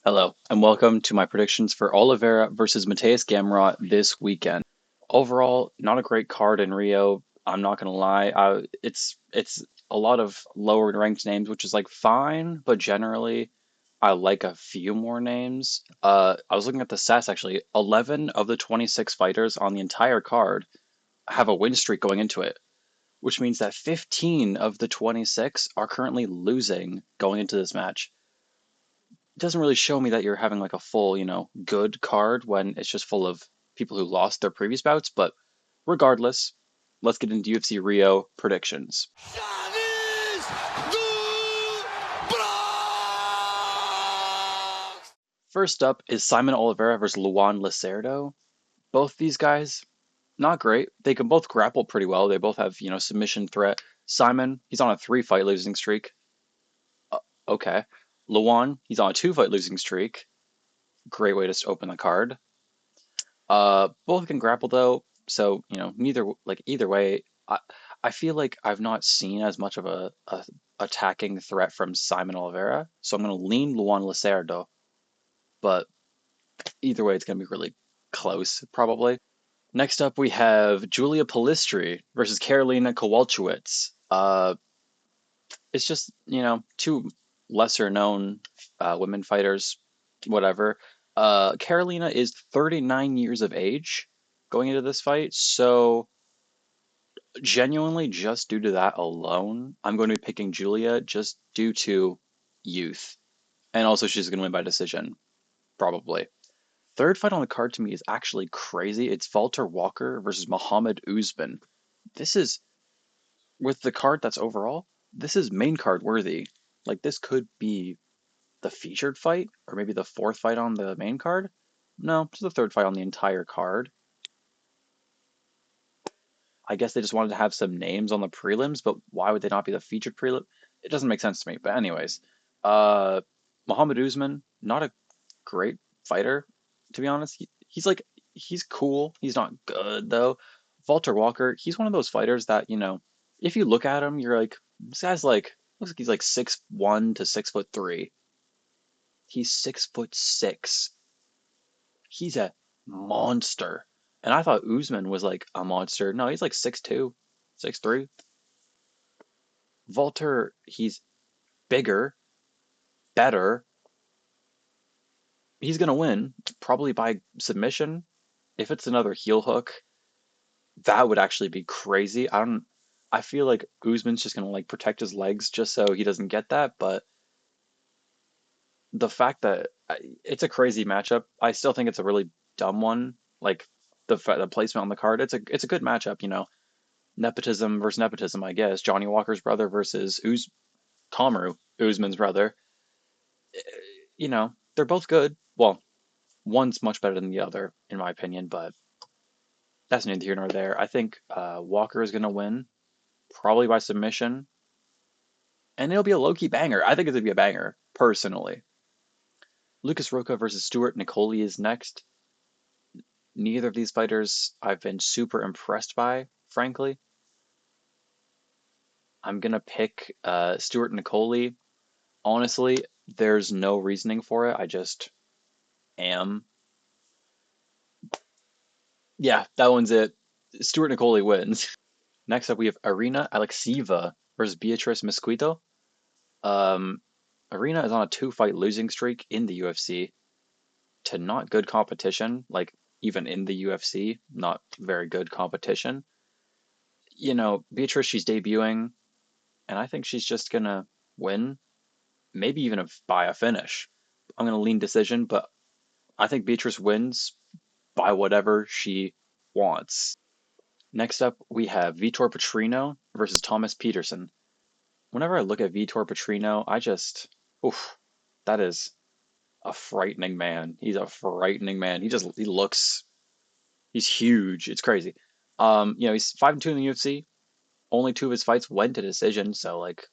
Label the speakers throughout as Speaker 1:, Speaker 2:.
Speaker 1: Hello, and welcome to my predictions for Oliveira versus Mateus Gamrot this weekend. Overall, not a great card in Rio. I'm not gonna lie. It's a lot of lower ranked names, which is like fine, but generally, I like a few more names. I was looking at the stats actually. 11 of the 26 fighters on the entire card have a win streak going into it, which means that 15 of the 26 are currently losing going into this match. Doesn't really show me that you're having like a full, good card when it's just full of people who lost their previous bouts. But regardless, let's get into UFC Rio predictions. First up is Simon Oliveira versus Luan Lacerdo. Both these guys, not great. They can both grapple pretty well. They both have, submission threat. Simon, he's on a 3-fight losing streak. Uh, okay. Luan, he's on a 2-fight losing streak. Great way to open the card. Both can grapple though, so either way, I feel like I've not seen as much of a attacking threat from Simon Oliveira, so I'm gonna lean Luan Lacerdo, but either way, it's gonna be really close probably. Next up, we have Julia Polastri versus Karolina Kowalkiewicz. It's just two lesser known women fighters, whatever. Karolina is 39 years of age going into this fight, so genuinely just due to that alone, I'm going to be picking Julia just due to youth. And also she's going to win by decision, probably. Third fight on the card to me is actually crazy. It's Valter Walker versus Mohammed Usman. This is, with the card that's overall, this is main card worthy. Like, this could be the featured fight, or maybe the fourth fight on the main card. No, it's the third fight on the entire card. I guess they just wanted to have some names on the prelims, but why would they not be the featured prelim? It doesn't make sense to me. But anyways, uh, Muhammad Usman, not a great fighter, to be honest. He's cool. He's not good though. Walter Walker, he's one of those fighters that if you look at him, you're like, this guy's like looks like he's like 6'1" to 6'3". He's 6'6". He's a monster. And I thought Usman was like a monster. No, he's like 6'2", 6'3". Valter, he's bigger, better. He's gonna win, probably by submission. If it's another heel hook, that would actually be crazy. I feel like Usman's just gonna like protect his legs just so he doesn't get that, but the fact that it's a crazy matchup, I still think it's a really dumb one. Like the placement on the card, it's a good matchup, nepotism versus nepotism, I guess. Johnny Walker's brother versus Kamaru Usman's brother. They're both good. Well, one's much better than the other, in my opinion, but that's neither here nor there. I think Walker is going to win, probably by submission, and it'll be a low-key banger. I think it's going to be a banger, personally. Lucas Rocha versus Stewart Nicoli is next. Neither of these fighters I've been super impressed by, frankly. I'm going to pick Stewart Nicoli. Honestly, there's no reasoning for it. I just am. Yeah, that one's it. Stewart Nicoli wins. Next up, we have Irina Alekseeva versus Beatriz Mesquita. Um, Irina is on a 2-fight losing streak in the UFC to not good competition, like even in the UFC, not very good competition. Beatriz, she's debuting, and I think she's just gonna win, maybe even by a finish. I'm gonna lean decision, but I think Beatriz wins by whatever she wants. Next up, we have Vitor Petrino versus Thomas Petersen. Whenever I look at Vitor Petrino, oof, that is a frightening man. He's a frightening man. He looks, he's huge. It's crazy. He's 5-2 in the UFC. Only 2 of his fights went to decision, so like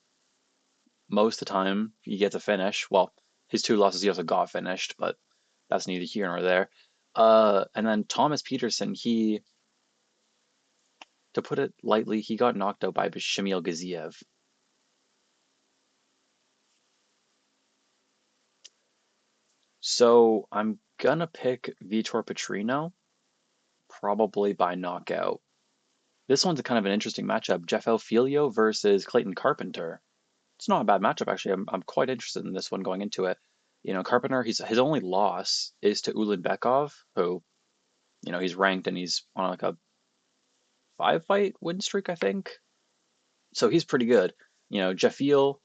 Speaker 1: most of the time he gets a finish. Well, his 2 losses he also got finished, but that's neither here nor there. And then Thomas Petersen, to put it lightly, he got knocked out by Shamil Gaziev. So I'm gonna pick Vitor Petrino, probably by knockout. This one's a kind of an interesting matchup. Jafel Filho versus Clayton Carpenter. It's not a bad matchup actually. I'm quite interested in this one going into it. Carpenter, his only loss is to Ulanbekov, who, he's ranked and he's on like a 5 fight win streak, I think. So he's pretty good. Jafel,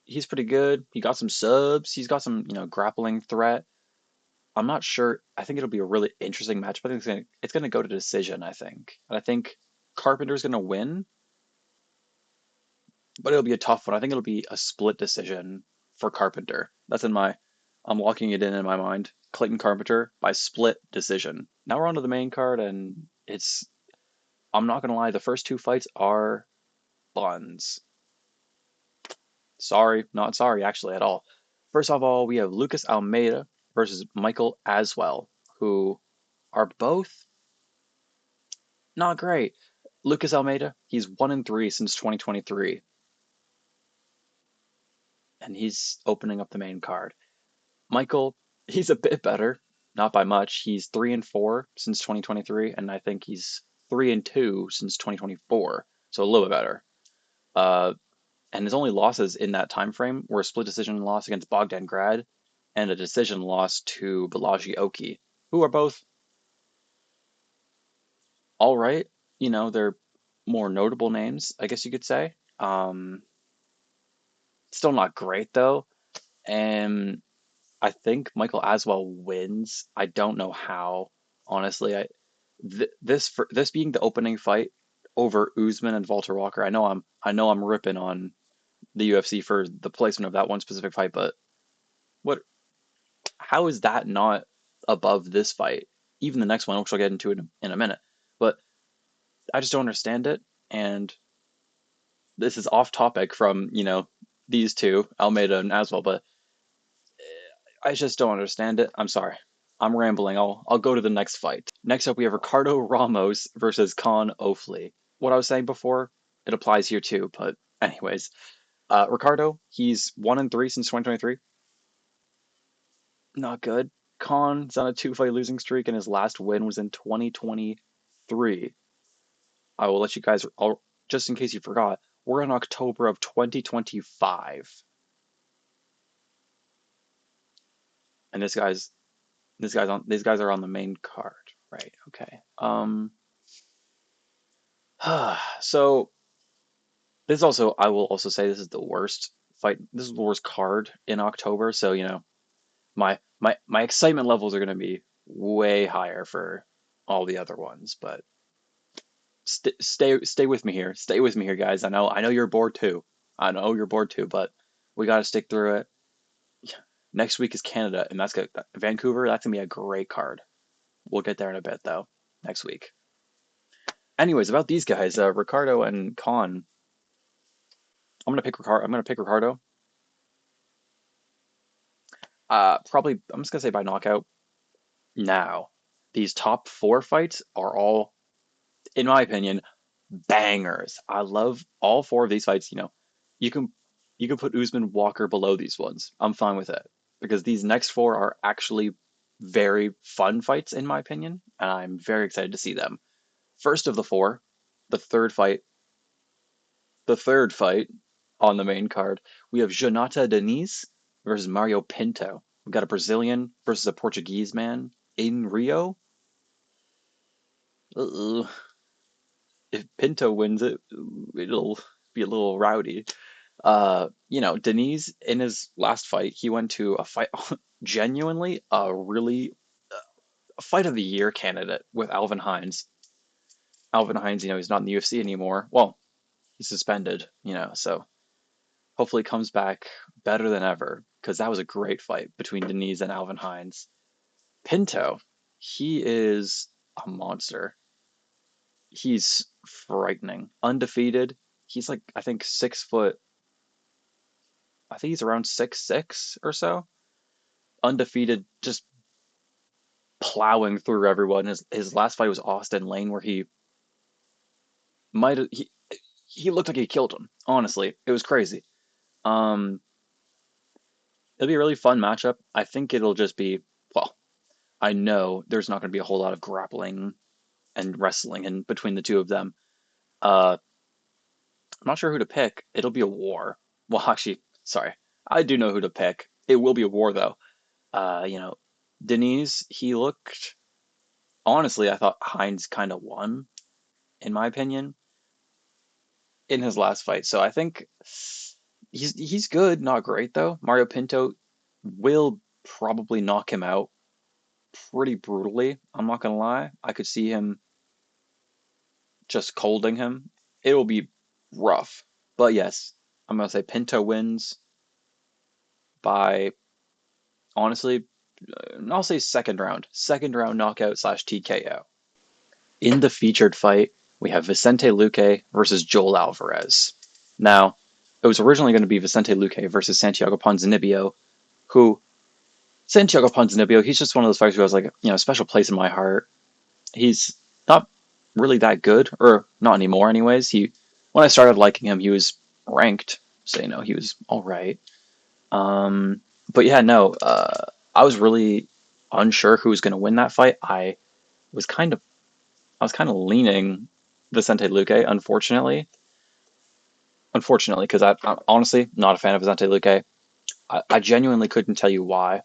Speaker 1: he's pretty good. He got some subs. He's got some, grappling threat. I'm not sure. I think it'll be a really interesting match, but I think it's gonna go to decision, I think. And I think Carpenter's gonna win, but it'll be a tough one. I think it'll be a split decision for Carpenter. I'm locking it in my mind. Clayton Carpenter by split decision. Now we're on to the main card, and I'm not gonna lie, the first two fights are buns. Sorry, not sorry actually at all. First of all, we have Lucas Almeida versus Michael Aswell, who are both not great. Lucas Almeida, he's 1-3 since 2023, and he's opening up the main card. Michael, he's a bit better, not by much. He's 3-4 since 2023, and I think he's 3-2 since 2024, so a little bit better. And his only losses in that time frame were a split decision loss against Bogdan Grad and a decision loss to Balaji Oki, who are both all right. They're more notable names, I guess you could say. Still not great though. And I think Michael Aswell wins. I don't know how, honestly. This being the opening fight over Usman and Valter Walker. I know I'm ripping on the UFC for the placement of that one specific fight, but what? How is that not above this fight? Even the next one, which I'll get into in a minute. But I just don't understand it. And this is off topic from these two, Almeida and Aswell, but I just don't understand it. I'm sorry. I'm rambling. I'll go to the next fight. Next up, we have Ricardo Ramos versus Kaan Ofli. What I was saying before, it applies here too. But anyways, Ricardo, he's 1-3 since 2023. Not good. Kaan's on a 2 fight losing streak, and his last win was in 2023. I will let you guys, just in case you forgot, we're in October of 2025, and these guys are on the main card, right? Okay. So this also, I will also say this is the worst fight. This is the worst card in October. So my excitement levels are going to be way higher for all the other ones. But stay with me here. Stay with me here, guys. I know you're bored too. I know you're bored too, but we got to stick through it. Next week is Canada, and that's good. Vancouver. That's gonna be a great card. We'll get there in a bit though. Next week. Anyways, about these guys, Ricardo and Kaan. I'm gonna pick Ricardo. I'm gonna pick Ricardo. Probably. I'm just gonna say by knockout. Now, these top four fights are all, in my opinion, bangers. I love all four of these fights. You can you can put Usman Walker below these ones. I'm fine with it because these next four are actually very fun fights in my opinion, and I'm very excited to see them. First of the four, the third fight, the third fight on the main card, we have Jonata Diniz versus Mario Pinto. We've got a Brazilian versus a Portuguese man in Rio. Uh-oh. If Pinto wins it, it'll be a little rowdy. Diniz in his last fight, he went to a fight, genuinely a fight of the year candidate with Alvin Hines. Alvin Hines, he's not in the UFC anymore. Well, he's suspended, so hopefully comes back better than ever because that was a great fight between Diniz and Alvin Hines. Pinto, he is a monster. He's frightening. Undefeated. He's like, I think 6 foot. I think he's around 6'6" or so. Undefeated, just plowing through everyone. His last fight was Austin Lane, where he might have he looked like he killed him. Honestly, it was crazy. Um, It'll be a really fun matchup. I think it'll just be, well, I know there's not going to be a whole lot of grappling and wrestling in between the two of them. Uh, I'm not sure who to pick. It'll be a war. Well, actually, sorry. I do know who to pick. It will be a war, though. You know, Denise, he looked, honestly, I thought Hines kind of won, in my opinion, in his last fight. So I think he's good, not great, though. Mario Pinto will probably knock him out pretty brutally. I'm not gonna lie. I could see him just colding him. It will be rough. But yes, I'm gonna say Pinto wins by, honestly, I'll say second round. Second round knockout slash TKO. In the featured fight, we have Vicente Luque versus Joel Alvarez. Now, it was originally going to be Vicente Luque versus Santiago Ponzinibbio, who Santiago Ponzinibbio, he's just one of those fighters who has, like, you know, a special place in my heart. He's not really that good, or not anymore anyways. When I started liking him, he was ranked, so, you know, he was all right. But yeah, no, I was really unsure who was going to win that fight. Was kind of I was kind of leaning Vicente Luque, unfortunately, because I'm honestly not a fan of Vicente Luque. I genuinely couldn't tell you why,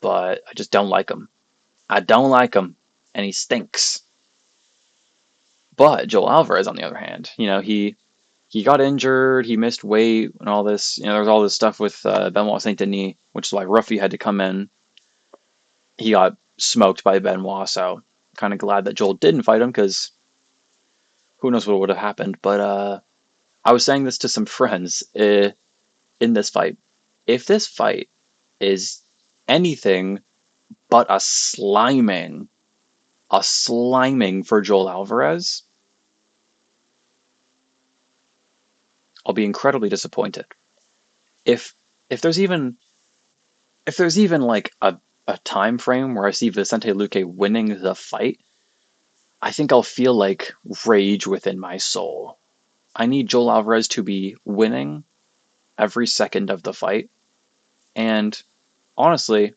Speaker 1: but I just don't like him. I don't like him, and he stinks. But Joel Alvarez, on the other hand, you know, he got injured, he missed weight, and all this. You know, there was all this stuff with Benoit Saint Denis, which is why Ruffy had to come in. He got smoked by Benoit, so kind of glad that Joel didn't fight him, because who knows what would have happened. But I was saying this to some friends in this fight. If this fight is anything but a sliming for Joel Alvarez, I'll be incredibly disappointed. If if there's even like a time frame where I see Vicente Luque winning the fight, I think I'll feel like rage within my soul. I need Joel Alvarez to be winning every second of the fight. And honestly,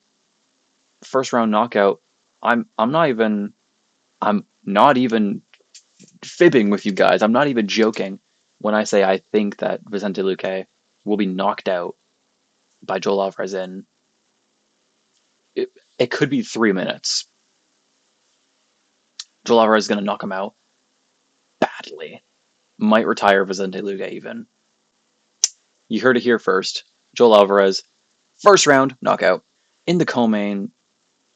Speaker 1: first round knockout, I'm not even fibbing with you guys. I'm not even joking when I say I think that Vicente Luque will be knocked out by Joel Alvarez in it could be 3 minutes. Joel Alvarez is going to knock him out badly. Might retire Vicente Luque even. You heard it here first. Joel Alvarez, first round knockout. In the co-main,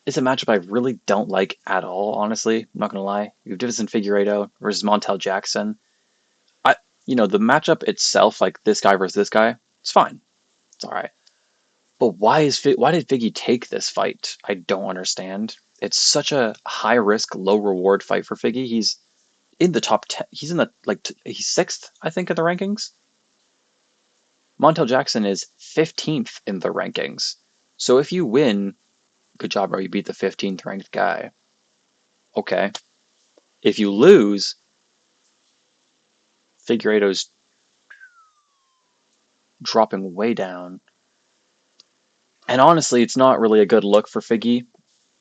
Speaker 1: it's a matchup I really don't like at all, honestly. I'm not going to lie. You have Divison Figueiredo versus Montel Jackson. The matchup itself, like this guy versus this guy, it's fine. It's all right. But why did Figgy take this fight? I don't understand. It's such a high risk, low reward fight for Figgy. He's in the top 10. He's in the he's sixth, I think, in the rankings. Montel Jackson is 15th in the rankings. So if you win, good job, bro. You beat the 15th ranked guy. Okay. If you lose, Figueiredo's dropping way down. And honestly, it's not really a good look for Figgy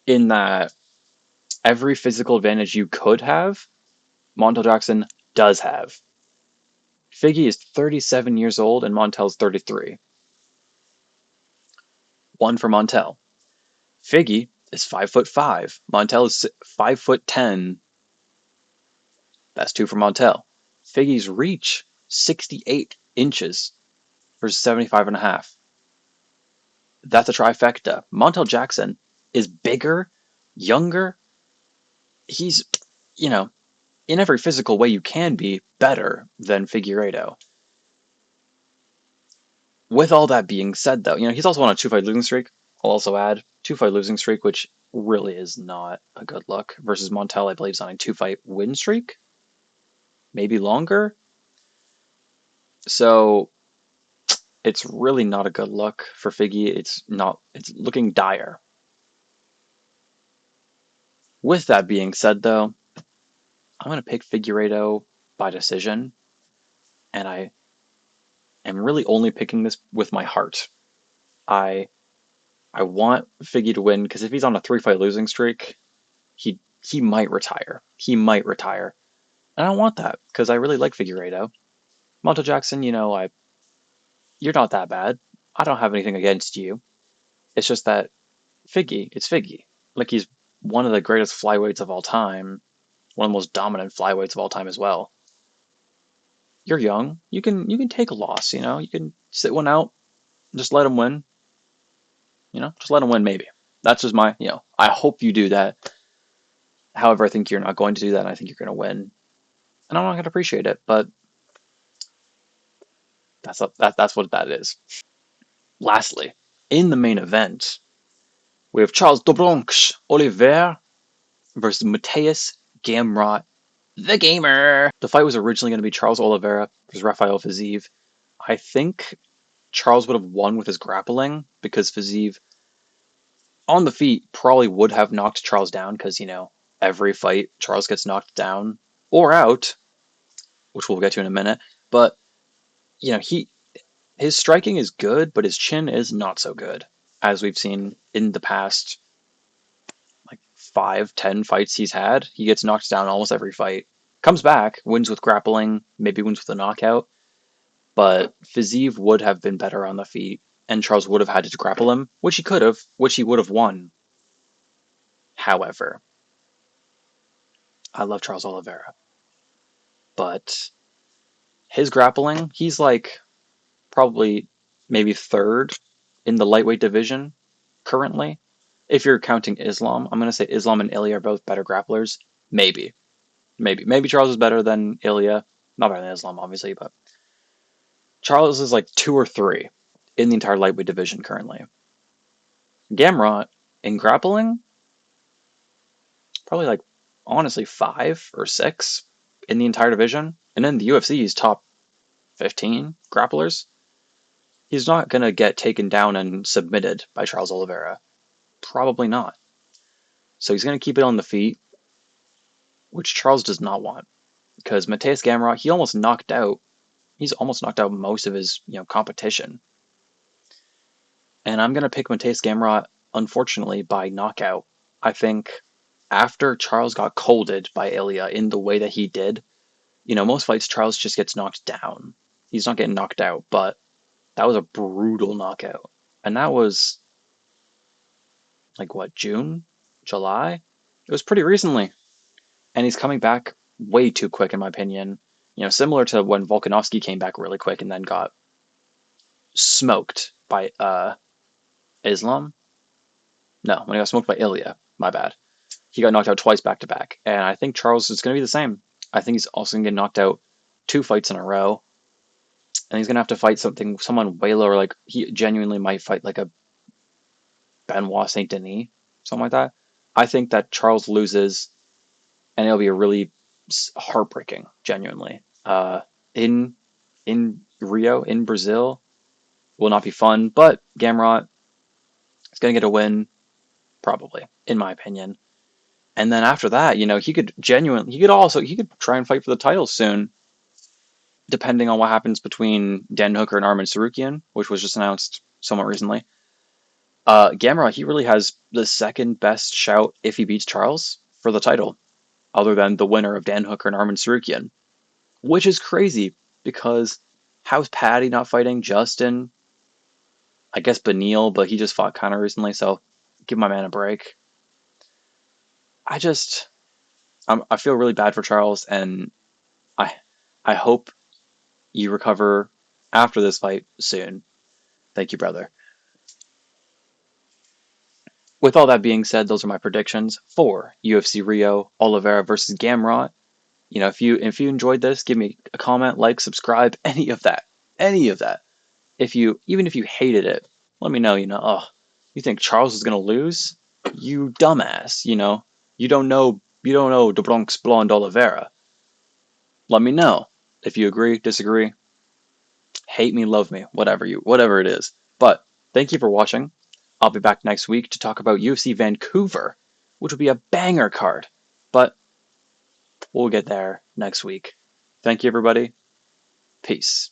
Speaker 1: in that every physical advantage you could have, Montel Jackson does have. Figgy is 37 years old and Montel's 33. One for Montel. Figgy is 5'5". Montel is 5'10". That's two for Montel. Figgy's reach, 68 inches versus 75.5. That's a trifecta. Montel Jackson is bigger, younger. He's, in every physical way you can be, better than Figueiredo. With all that being said, though, he's also on a 2-fight losing streak. I'll also add 2-fight losing streak, which really is not a good look. Versus Montel, I believe, is on a 2-fight win streak, maybe longer. So it's really not a good look for Figgy. It's looking dire. With that being said, though, I'm going to pick Figueiredo by decision, and I am really only picking this with my heart. I want Figgy to win because if he's on a 3-fight losing streak, he might retire. He might retire. And I don't want that because I really like Figueiredo. Montel Jackson, you're not that bad. I don't have anything against you. It's just that it's Figgy. Like he's one of the greatest flyweights of all time, one of the most dominant flyweights of all time as well. You're young. You can take a loss. You can sit one out. Just let him win. Just let him win. Maybe that's just my. I hope you do that. However, I think you're not going to do that. And I think you're going to win, and I'm not going to appreciate it. But that's what that is. Lastly, in the main event, we have Charles do Bronx Oliveira versus Mateus Gamrot, the gamer. The fight was originally going to be Charles Oliveira versus Rafael Fiziev. I think Charles would have won with his grappling because Fiziev on the feet probably would have knocked Charles down because, every fight Charles gets knocked down or out, which we'll get to in a minute. But, his striking is good, but his chin is not so good, as we've seen in the past 5-10 fights he's had. He gets knocked down almost every fight. Comes back, wins with grappling, maybe wins with a knockout. But Fiziev would have been better on the feet, and Charles would have had to grapple him, which he could have, which he would have won. However, I love Charles Oliveira. But his grappling, he's probably maybe third in the lightweight division currently. If you're counting Islam, I'm going to say Islam and Ilya are both better grapplers. Maybe Charles is better than Ilya. Not better than Islam, obviously, but Charles is 2 or 3 in the entire lightweight division currently. Gamrot in grappling, probably honestly 5 or 6 in the entire division. And in the UFC, he's top 15 grapplers. He's not going to get taken down and submitted by Charles Oliveira. Probably not. So he's going to keep it on the feet, which Charles does not want. Because Mateus Gamrot, he's almost knocked out most of his competition. And I'm going to pick Mateus Gamrot, unfortunately, by knockout. I think after Charles got colded by Ilya in the way that he did, most fights Charles just gets knocked down. He's not getting knocked out, but that was a brutal knockout. And that was June? July? It was pretty recently. And he's coming back way too quick, in my opinion. Similar to when Volkanovski came back really quick and then got smoked by Islam. No, when he got smoked by Ilya. My bad. He got knocked out twice back to back. And I think Charles is going to be the same. I think he's also going to get knocked out 2 fights in a row. And he's going to have to fight someone way lower. He genuinely might fight a Benoit Saint Denis, something like that. I think that Charles loses, and it'll be a really heartbreaking, genuinely. In Rio, in Brazil, will not be fun, but Gamrot is going to get a win, probably, in my opinion. And then after that, he could try and fight for the title soon, depending on what happens between Dan Hooker and Arman Tsarukyan, which was just announced somewhat recently. Gamrot, he really has the second best shout if he beats Charles for the title, other than the winner of Dan Hooker and Arman Tsarukyan, which is crazy because how's Paddy not fighting Justin? I guess Beneil, but he just fought Conor recently, so give my man a break. I feel really bad for Charles, and I hope you recover after this fight soon. Thank you, brother. With all that being said, those are my predictions for UFC Rio, Oliveira versus Gamrot. If you enjoyed this, give me a comment, subscribe, any of that. Even if you hated it, let me know. You think Charles is gonna lose? You dumbass. You don't know the Bronx Blonde Oliveira. Let me know if you agree, disagree, hate me, love me, whatever it is. But thank you for watching. I'll be back next week to talk about UFC Vancouver, which will be a banger card. But we'll get there next week. Thank you, everybody. Peace.